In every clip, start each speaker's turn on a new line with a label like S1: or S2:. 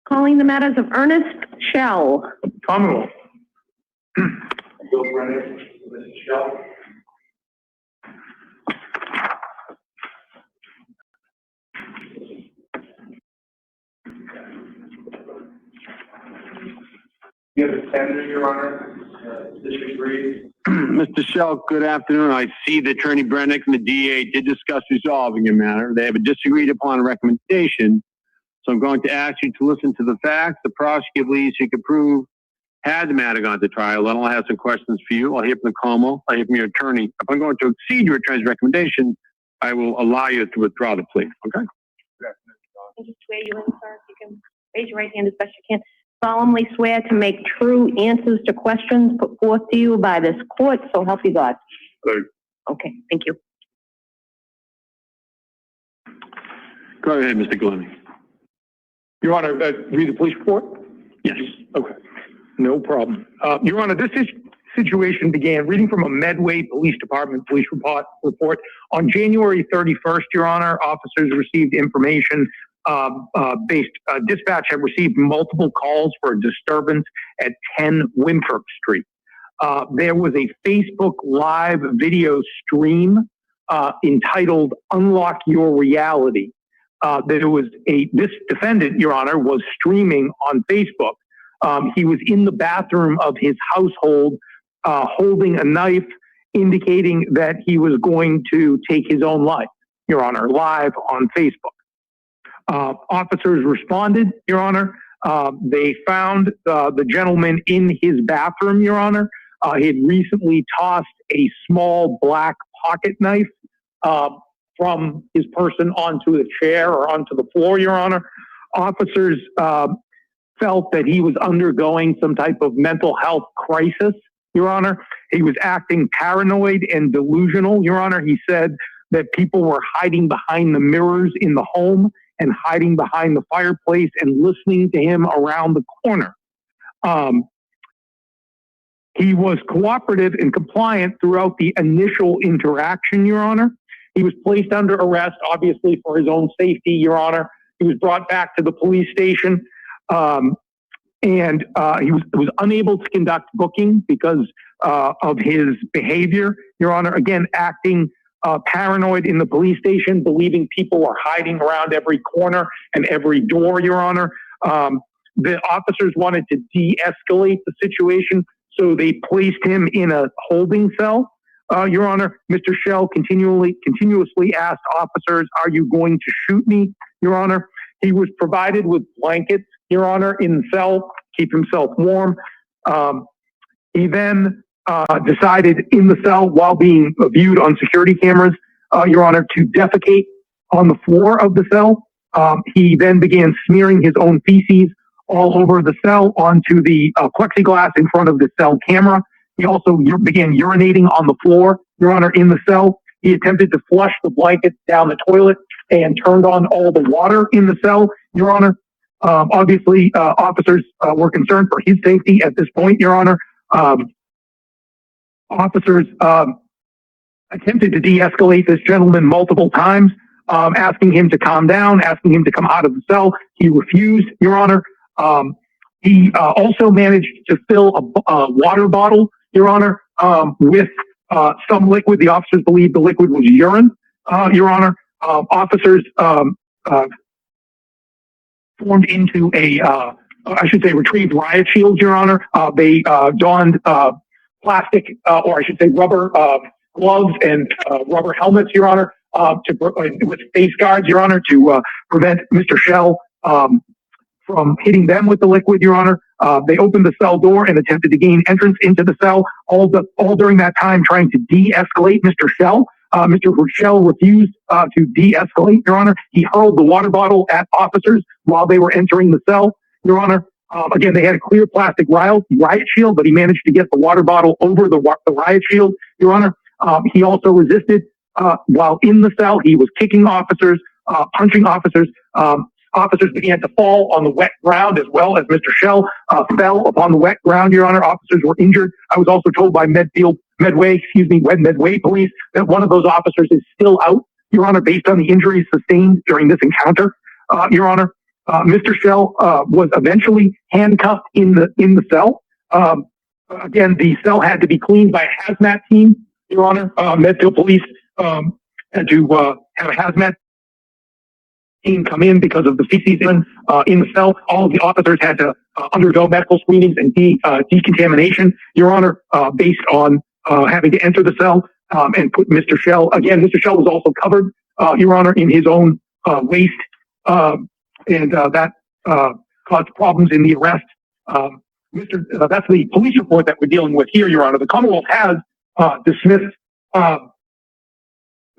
S1: Calling the matters of Ernest Shell.
S2: Commonwealth.
S3: Bill Brennan, Mr. Shell. You have a senator, Your Honor. Disagrees.
S4: Mr. Shell, good afternoon. I see that Attorney Brennick and the DA did discuss resolving your matter. They have a disagreed upon recommendation. So I'm going to ask you to listen to the facts. The prosecutor believes he could prove had the matter gone to trial. Then I'll have some questions for you. I'll hear from the Como. I'll hear from your attorney. If I'm going to exceed your attorney's recommendation, I will allow you to withdraw the plea. Okay?
S1: I'll just swear you in, sir. If you can raise your right hand as best you can. Solemnly swear to make true answers to questions put forth to you by this court, so help you God.
S4: Good.
S1: Okay, thank you.
S4: Go ahead, Mr. Glennie.
S2: Your Honor, read the police report?
S4: Yes.
S2: Okay. No problem. Your Honor, this situation began reading from a Medway Police Department police report. On January 31st, Your Honor, officers received information dispatch had received multiple calls for a disturbance at 10 Winthrop Street. There was a Facebook Live video stream entitled "Unlock Your Reality." This defendant, Your Honor, was streaming on Facebook. He was in the bathroom of his household, holding a knife, indicating that he was going to take his own life, Your Honor, live on Facebook. Officers responded, Your Honor. They found the gentleman in his bathroom, Your Honor. He had recently tossed a small black pocket knife from his person onto the chair or onto the floor, Your Honor. Officers felt that he was undergoing some type of mental health crisis, Your Honor. He was acting paranoid and delusional, Your Honor. He said that people were hiding behind the mirrors in the home and hiding behind the fireplace and listening to him around the corner. He was cooperative and compliant throughout the initial interaction, Your Honor. He was placed under arrest, obviously, for his own safety, Your Honor. He was brought back to the police station, and he was unable to conduct booking because of his behavior, Your Honor. Again, acting paranoid in the police station, believing people were hiding around every corner and every door, Your Honor. The officers wanted to de-escalate the situation, so they placed him in a holding cell, Your Honor. Mr. Shell continuously asked officers, "Are you going to shoot me?" Your Honor. He was provided with blankets, Your Honor, in the cell, keep himself warm. He then decided in the cell, while being viewed on security cameras, Your Honor, to defecate on the floor of the cell. He then began smearing his own feces all over the cell onto the plexiglass in front of the cell camera. He also began urinating on the floor, Your Honor, in the cell. He attempted to flush the blankets down the toilet and turned on all the water in the cell, Your Honor. Obviously, officers were concerned for his safety at this point, Your Honor. Officers attempted to de-escalate this gentleman multiple times, asking him to calm down, asking him to come out of the cell. He refused, Your Honor. He also managed to fill a water bottle, Your Honor, with some liquid. The officers believed the liquid was urine, Your Honor. Officers formed into retrieved riot shields, Your Honor. They donned plastic, rubber gloves and rubber helmets, Your Honor, with face guards, Your Honor, to prevent Mr. Shell from hitting them with the liquid, Your Honor. They opened the cell door and attempted to gain entrance into the cell, all during that time trying to de-escalate Mr. Shell. Mr. Shell refused to de-escalate, Your Honor. He hurled the water bottle at officers while they were entering the cell, Your Honor. Again, they had a clear plastic riot shield, but he managed to get the water bottle over the riot shield, Your Honor. He also resisted while in the cell. He was kicking officers, punching officers. Officers began to fall on the wet ground as well as Mr. Shell fell upon the wet ground, Your Honor. Officers were injured. I was also told by Medway Police that one of those officers is still out, Your Honor, based on the injuries sustained during this encounter, Your Honor. Mr. Shell was eventually handcuffed in the cell. Again, the cell had to be cleaned by a hazmat team, Your Honor. Medfield Police had to have a hazmat team come in because of the feces in the cell. All of the officers had to undergo medical screenings and decontamination, Your Honor, based on having to enter the cell and put Mr. Shell. Again, Mr. Shell was also covered, Your Honor, in his own waste, and that caused problems in the arrest. That's the police report that we're dealing with here, Your Honor. The Commonwealth has dismissed the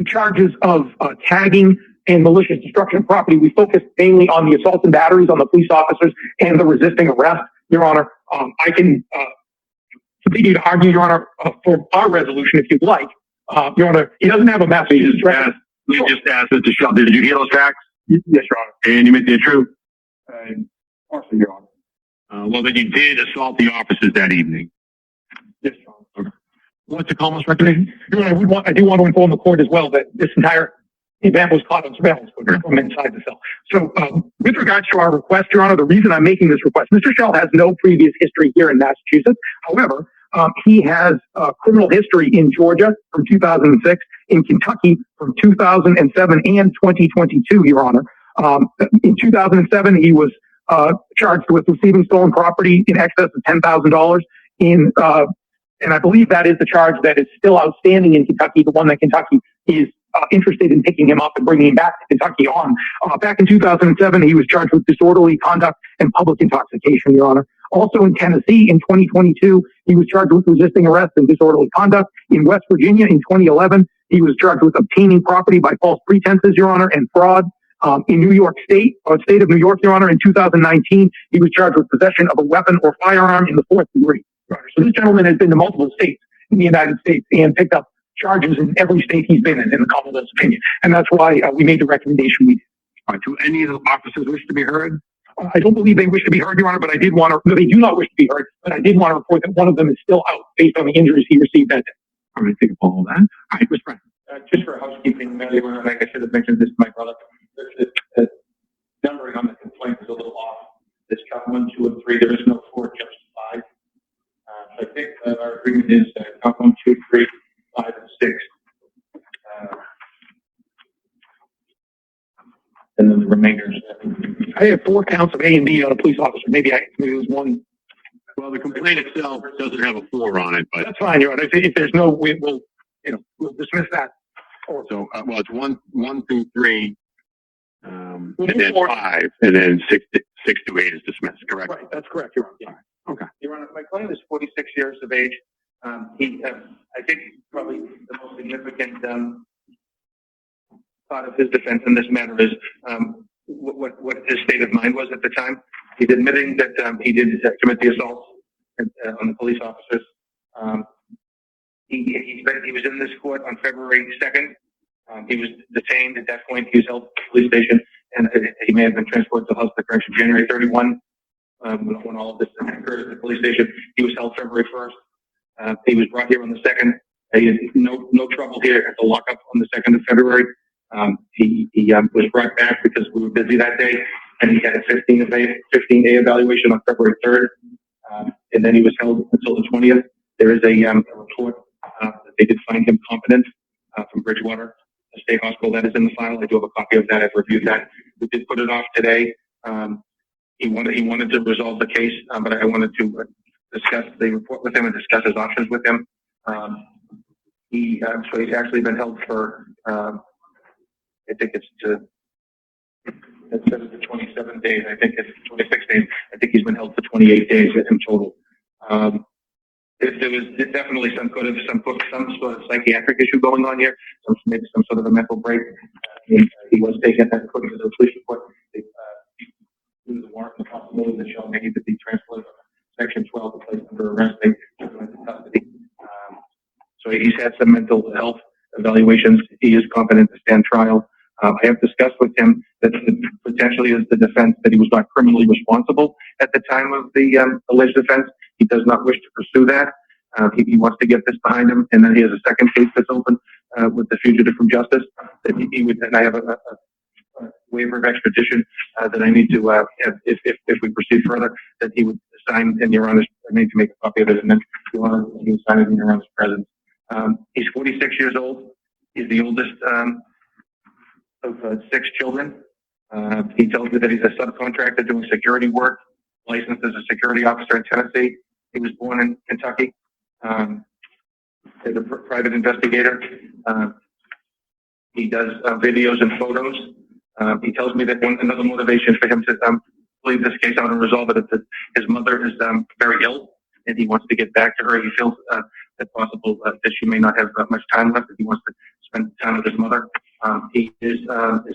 S2: charges of tagging and malicious destruction of property. We focused mainly on the assaults and batteries on the police officers and the resisting arrest, Your Honor. I can continue to argue, Your Honor, for our resolution if you'd like. Your Honor, he doesn't have a message.
S4: You just asked Mr. Shell, did you hear those facts?
S2: Yes, Your Honor.
S4: And you meant they're true?
S2: Partially, Your Honor.
S4: Well, then you did assault the officers that evening.
S2: Yes, Your Honor.
S4: Okay. What's the Commonwealth's recommendation?
S2: Your Honor, I do want to inform the court as well that this entire event was caught on surveillance from inside the cell. So, with regards to our request, Your Honor, the reason I'm making this request, Mr. Shell has no previous history here in Massachusetts. However, he has criminal history in Georgia from 2006, in Kentucky from 2007 and 2022, Your Honor. In 2007, he was charged with receiving stolen property in excess of $10,000 and I believe that is the charge that is still outstanding in Kentucky, the one that Kentucky is interested in picking him up and bringing him back to Kentucky on. Back in 2007, he was charged with disorderly conduct and public intoxication, Your Honor. Also in Tennessee in 2022, he was charged with resisting arrest and disorderly conduct. In West Virginia in 2011, he was charged with obtaining property by false pretenses, Your Honor, and fraud. In New York State, state of New York, Your Honor, in 2019, he was charged with possession of a weapon or firearm in the 4th degree. So this gentleman has been to multiple states in the United States and picked up charges in every state he's been in the Commonwealth's opinion. And that's why we made the recommendation we did.
S4: All right, do any of the officers wish to be heard?
S2: I don't believe they wish to be heard, Your Honor, but I did want to, no, they do not wish to be heard, but I did want to report that one of them is still out based on the injuries he received that day.
S4: I'm going to take a poll of that. All right, Mr. Frank.
S3: Just for housekeeping, Your Honor, like I should have mentioned this to my brother. The numbering on the complaint is a little off. It's count 1, 2, and 3. There is no 4, just 5. So I think our agreement is count 1, 2, 3, 5, and 6. And then the remainder is.
S2: I have 4 counts of A and B on a police officer. Maybe it was one.
S4: Well, the complaint itself doesn't have a 4 on it, but
S2: that's fine, Your Honor. If there's no, we'll dismiss that.
S4: So, well, it's 1 through 3, and then
S2: 4.
S4: 5, and then 6 to 8 is dismissed. Correct.
S2: Right. That's correct, Your Honor. Yeah.
S4: Okay.
S3: Your Honor, my client is 46 years of age. He, I think, probably the most significant part of his defense in this matter is what his state of mind was at the time. He's admitting that he did commit the assault on the police officers. He was in this court on February 2nd. He was detained at that point. He was held at the police station, and he may have been transported to house of correction January 31. When all of this occurred at the police station, he was held February 1st. He was brought here on the 2nd. He had no trouble here at the lockup on the 2nd of February. He was brought back because we were busy that day, and he had a 15A evaluation on February 3rd. And then he was held until the 20th. There is a report that they did find him competent from Bridgewater State Hospital. That is in the file. I do have a copy of that. I've reviewed that. We did put it off today. He wanted to resolve the case, but I wanted to discuss the report with him and discuss his options with him. So he's actually been held for, I think it's it says it's 27 days. I think it's 26 days. I think he's been held for 28 days in total. There was definitely some sort of psychiatric issue going on here, maybe some sort of a mental break. He was taken, according to the police report, due to the warrant and the possibility that Shell may need to be transferred Section 12 to place under arrest. They took him into custody. So he's had some mental health evaluations. He is competent to stand trial. I have discussed with him that potentially is the defense that he was not criminally responsible at the time of the alleged offense. He does not wish to pursue that. He wants to get this behind him, and then he has a second case that's open with the fugitive from justice. That he would, and I have a waiver of extradition that I need to, if we proceed further, that he would sign in Your Honor's, I need to make a copy of it, and then he would sign it in Your Honor's presence. He's 46 years old. He's the oldest of 6 children. He tells me that he's a subcontractor doing security work, licensed as a security officer in Tennessee. He was born in Kentucky. As a private investigator. He does videos and photos. He tells me that another motivation for him to leave this case out and resolve it is that his mother is very ill, and he wants to get back to her. He feels that possible that she may not have much time left, and he wants to spend time with his mother. His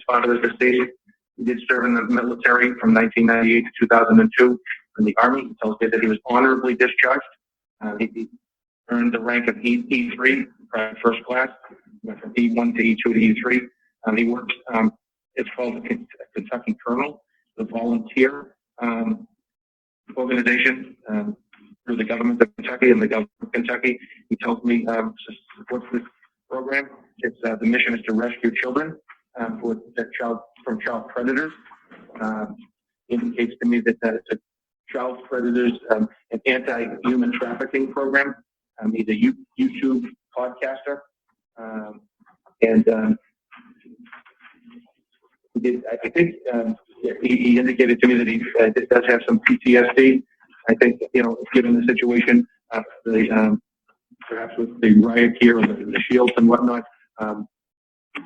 S3: father is deceased. He did serve in the military from 1998 to 2002 in the Army. He tells me that he was honorably discharged. He earned the rank of E3, first class. Went from E1 to E2 to E3. He works, it's called the Kentucky Colonel, the volunteer organization through the government of Kentucky and the government of Kentucky. He tells me supports this program. It's the mission is to rescue children from child predators. Indicates to me that it's a child predators an anti-human trafficking program. He's a YouTube podcaster, and I think he indicated to me that he does have some PTSD. I think, given the situation, perhaps with the riot here and the shields and whatnot,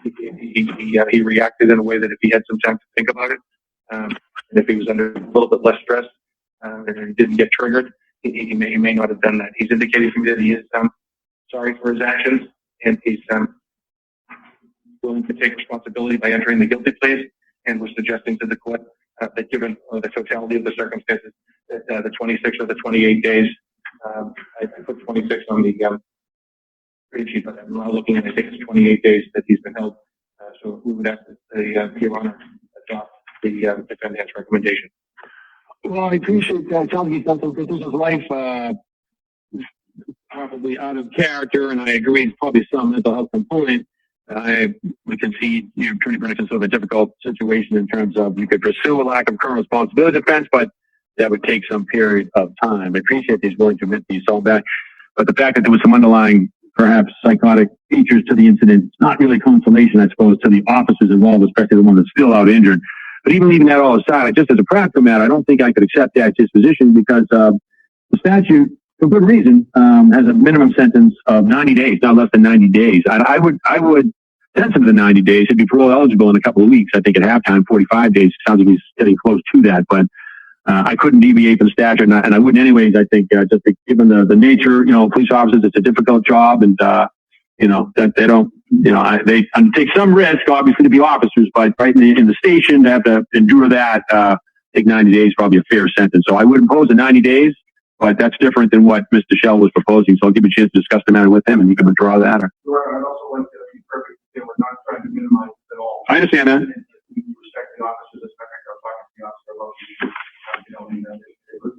S3: he reacted in a way that if he had some time to think about it, and if he was under a little bit less stress, and he didn't get triggered, he may not have done that. He's indicated to me that he is sorry for his actions, and he's willing to take responsibility by entering the guilty plea, and was suggesting to the court that given the totality of the circumstances, that the 26 or the 28 days, I put 26 on the grade sheet, but I'm now looking at, I think it's 28 days that he's been held. So we would ask that Your Honor adopt the defendant's recommendation.
S4: Well, I appreciate that. It sounds like he's done some good things in his life, probably out of character, and I agree it's probably some mental health component. We can see Attorney Brennick in sort of a difficult situation in terms of you could pursue a lack of current responsibility defense, but that would take some period of time. I appreciate that he's willing to admit that he saw that, but the fact that there was some underlying, perhaps psychotic features to the incident, it's not really consolation, I suppose, to the officers involved, especially the one that's still out injured. But even leaving that all aside, just as a practical matter, I don't think I could accept that disposition because the statute, for good reason, has a minimum sentence of 90 days, not less than 90 days. I would sentence him to the 90 days. He'd be parole eligible in a couple of weeks. I think at halftime, 45 days. Sounds like he's getting close to that, but I couldn't deviate from the statute, and I wouldn't anyways. I think just given the nature, police officers, it's a difficult job, and that they don't, they take some risk, obviously, to be officers, but right in the station, to have to endure that, I think 90 days is probably a fair sentence. So I would impose the 90 days, but that's different than what Mr. Shell was proposing. So I'll give you a chance to discuss the matter with him, and you can withdraw that.
S3: Sure, I'd also like to be perfect. We're not trying to minimize it at all.
S4: I understand that.
S3: We respect the officers, especially our talking to the officer about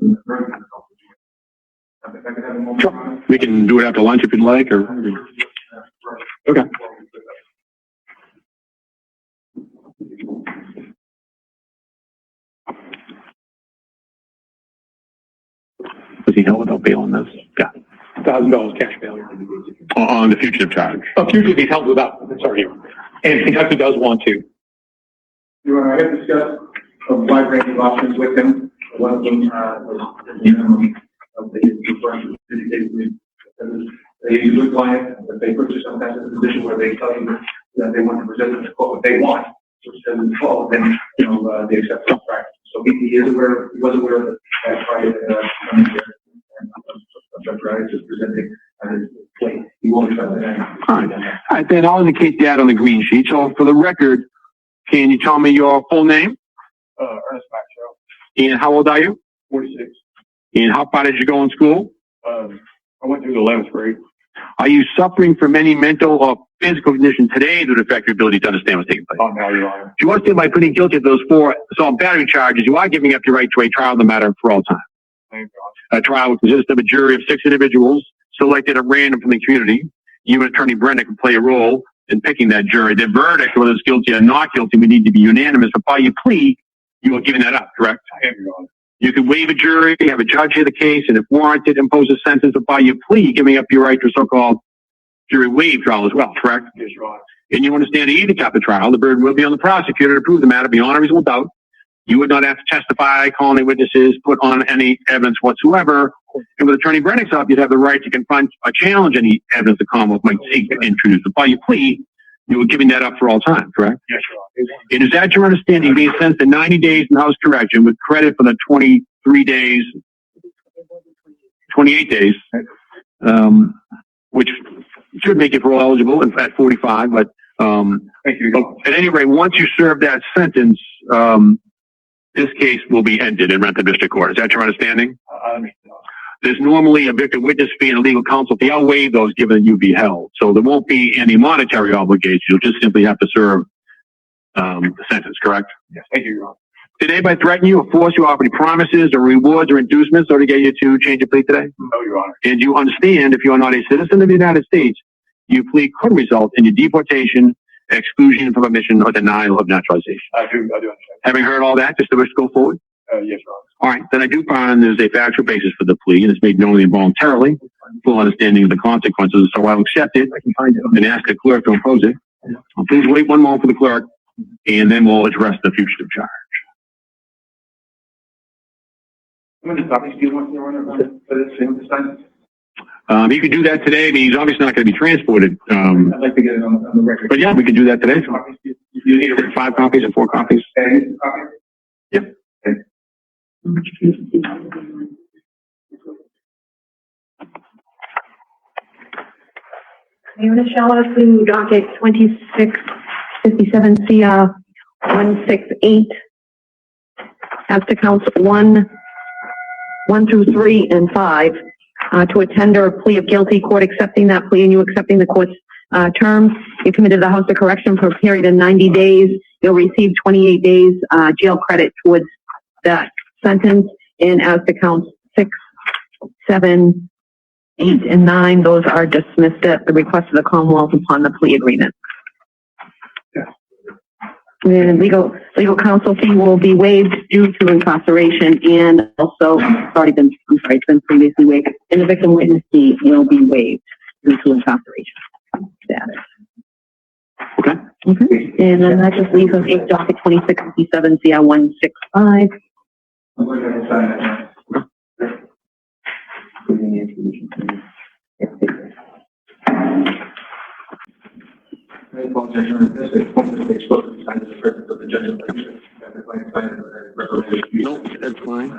S3: it's very difficult to do. If I could have a moment.
S4: Sure. We can do it after lunch if you'd like, or. Okay. Was he held without bail on this? Yeah.
S2: $1,000 cash bail.
S4: On the fugitive charge.
S2: Fugitive, he's held without. Sorry. And Kentucky does want to.
S3: Your Honor, I have discussed a wide range of options with him. One of them was the minimum of the He's a good client. If they put you sometimes in a position where they tell you that they want to present in the court what they want, which doesn't fall, then they accept the practice. So he is aware. He was aware of that prior to coming here, and Judge Rice is presenting his plea. He won't accept that.
S4: All right, then I'll indicate that on the green sheet. So for the record, can you tell me your full name?
S3: Ernest Shell.
S4: And how old are you?
S3: 46.
S4: And how far did you go in school?
S3: I went through the 11th grade.
S4: Are you suffering from any mental or physical condition today that would affect your ability to understand what's taking place?
S3: Oh, no, Your Honor.
S4: Do you understand by pleading guilty to those 4 assault and battery charges, you are giving up your right to a trial in the matter for all time?
S3: Thank you, Your Honor.
S4: A trial would consist of a jury of 6 individuals selected at random from the community. You and Attorney Brennick would play a role in picking that jury. The verdict, whether it's guilty or not guilty, would need to be unanimous. But by your plea, you are giving that up, correct? You could waive a jury, have a judge hear the case, and if warranted, impose a sentence. But by your plea, you're giving up your right to a so-called jury waive trial as well, correct?
S3: Yes, Your Honor.
S4: And you understand either type of trial, the burden will be on the prosecutor to prove the matter beyond a reasonable doubt. You would not have to testify, call any witnesses, put on any evidence whatsoever. And with Attorney Brennick's up, you'd have the right to confront or challenge any evidence the Commonwealth might seek to introduce. But by your plea, you were giving that up for all time, correct?
S3: Yes, Your Honor.
S4: And is that your understanding, being sentenced to 90 days in house correction with credit for the 23 days, 28 days, which should make you parole eligible at 45, but
S3: Thank you.
S4: at any rate, once you serve that sentence, this case will be ended in Rentham District Court. Is that your understanding? There's normally a victim witness fee and a legal counsel fee. I'll waive those given that you be held. So there won't be any monetary obligation. You'll just simply have to serve the sentence, correct?
S3: Yes, thank you, Your Honor.
S4: Did anybody threaten you or force you, offer any promises or rewards or inducements or to get you to change your plea today?
S3: No, Your Honor.
S4: And you understand if you are not a citizen of the United States, your plea could result in your deportation, exclusion from admission, or denial of naturalization.
S3: I do understand.
S4: Having heard all that, just to wish to go forward?
S3: Yes, Your Honor.
S4: All right, then I do find there's a factual basis for the plea, and it's made knowingly and voluntarily, full understanding of the consequences, so I'll accept it and ask the clerk to impose it. Please wait one moment for the clerk, and then we'll address the fugitive charge.
S3: How many copies do you want, Your Honor, for this sentence?
S4: He could do that today, but he's obviously not going to be transported.
S3: I'd like to get it on the record.
S4: But yeah, we can do that today.
S3: Copies? You need a
S4: 5 copies and 4 copies.
S3: copy?
S4: Yep.
S1: Ernest Shell to docket 2657 CR 168. As to counts 1 through 3 and 5, to a tender a plea of guilty, court accepting that plea and you accepting the court's terms. You committed the house of correction for a period of 90 days. You'll receive 28 days jail credit towards that sentence. And as to counts 6, 7, 8, and 9, those are dismissed at the request of the Commonwealth upon the plea agreement. And legal counsel fee will be waived due to incarceration, and also it's been previously waived. And the victim witness fee will be waived due to incarceration status.
S4: Okay.
S1: Okay. And then that just leaves us docket 2657 CR 165.
S3: I'm going to sign that now. I apologize, Your Honor. This is one mistake supposed to be signed as a purpose of the judge's election.
S4: No, that's fine.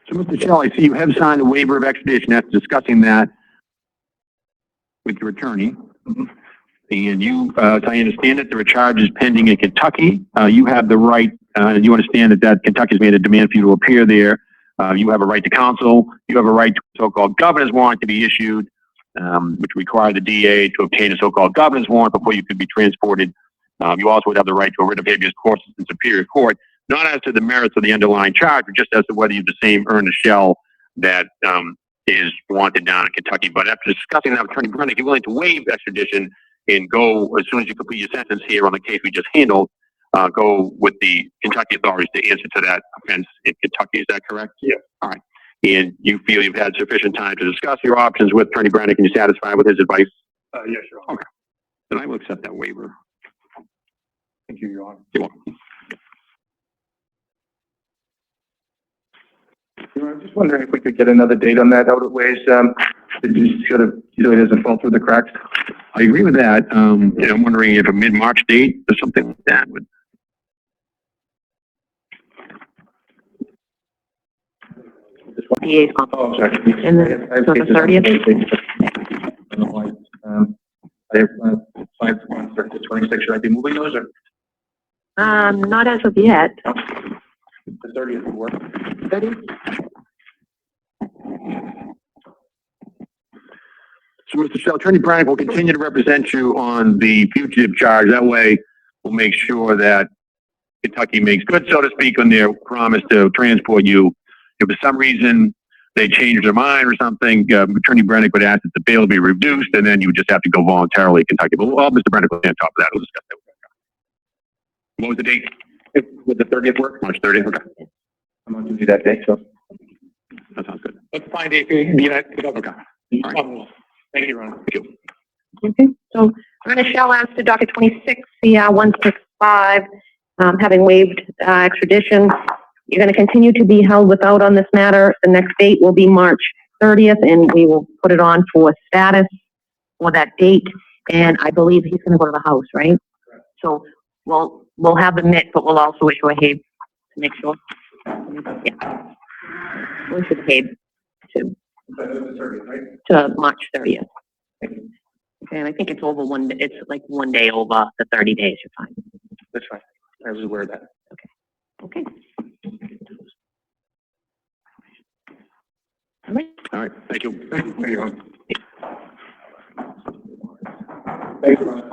S4: So, Mr. Shell, I see you have signed a waiver of extradition after discussing that with your attorney. And you, as I understand it, there are charges pending in Kentucky. You have the right, you understand that Kentucky's made a demand for you to appear there. You have a right to counsel. You have a right to a so-called governor's warrant to be issued, which require the DA to obtain a so-called governor's warrant before you could be transported. You also would have the right to a writ of habeas corpus in Superior Court, not as to the merits of the underlying charge, but just as to whether you're the same Ernest Shell that is wanted down in Kentucky. But after discussing that with Attorney Brennick, you're willing to waive extradition and go, as soon as you complete your sentence here on the case we just handled, go with the Kentucky authorities to answer to that offense in Kentucky. Is that correct?
S3: Yeah.
S4: All right. And you feel you've had sufficient time to discuss your options with Attorney Brennick and you're satisfied with his advice?
S3: Yes, Your Honor.
S4: Okay. Then I will accept that waiver.
S3: Thank you, Your Honor.
S4: You're welcome.
S3: I'm just wondering if we could get another date on that out of ways. It just sort of usually doesn't fall through the cracks.
S4: I agree with that. I'm wondering if a mid-March date or something like that would.
S3: Oh, I'm sorry.
S1: And then, so the 30th?
S3: I don't know why. I have plans on the 26th. Should I be moving those or
S1: Not as of yet.
S3: the 30th would work?
S1: 30?
S4: So, Mr. Shell, Attorney Brannick will continue to represent you on the fugitive charge. That way, we'll make sure that Kentucky makes good, so to speak, on their promise to transport you. If for some reason they change their mind or something, Attorney Brannick would ask that the bail be reduced, and then you would just have to go voluntarily to Kentucky. But Mr. Brannick will be on top of that. We'll discuss that. What was the date?
S3: Would the 30th work?
S4: March 30th? Okay.
S3: I'm on duty that day, so.
S4: That sounds good.
S2: Let's find a, okay.
S4: Okay. All right.
S2: Thank you, Ron.
S4: Thank you.
S1: Okay, so Ernest Shell asked to docket 26, CR 165, having waived extradition. You're going to continue to be held without on this matter. The next date will be March 30th, and we will put it on for status for that date. And I believe he's going to go to the house, right? So we'll have the MIT, but we'll also issue a HABE to make sure. Yeah. We'll issue the HABE to March 30th. Okay, and I think it's over it's like 1 day over the 30 days. You're fine.
S3: That's fine. I was aware of that.
S1: Okay.
S4: All right. Thank you.
S3: Thank you. Thanks, Ron.